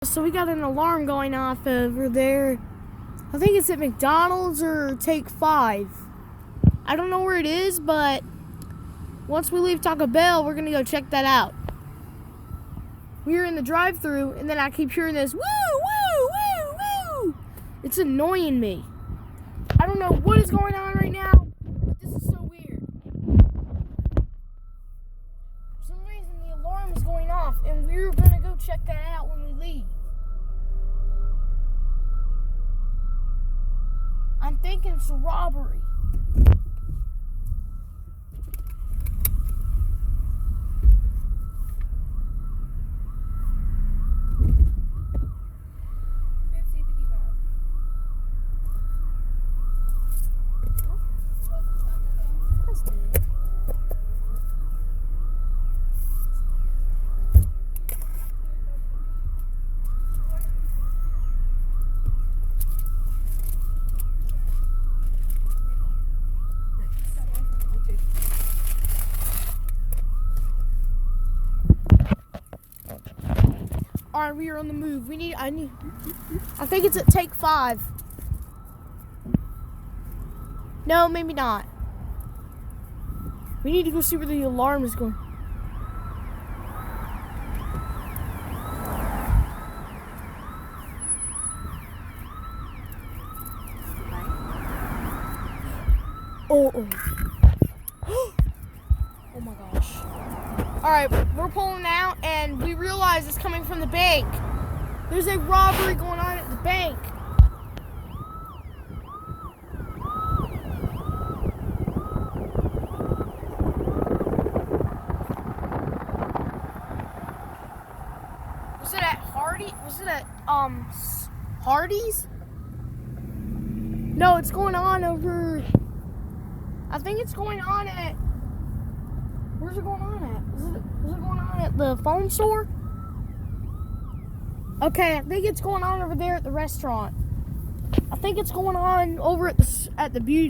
So we got an alarm going off over there. I think it's at McDonald's or Take 5. I don't know where it is, but once we leave Taco Bell, we're gonna go check that out. We're in the drive-thru, and then I keep hearing this woo, woo, woo, woo. It's annoying me. I don't know what is going on right now, but this is so weird. For some reason, the alarm is going off, and we're gonna go check that out when we leave. I'm thinking it's a robbery. Alright, we are on the move. I think it's at Take 5. No, maybe not. We need to go see where the alarm is going. Oh my gosh. Alright, we're pulling out and we realize it's coming from the bank. There's a robbery going on at the bank. Was it at Hardy? Was it at Hardee's? No, it's going on over. I think it's going on at. Where's it going on at? Was it going on at the phone store? Okay, I think it's going on over there at the restaurant. I think it's going on over at the beauty.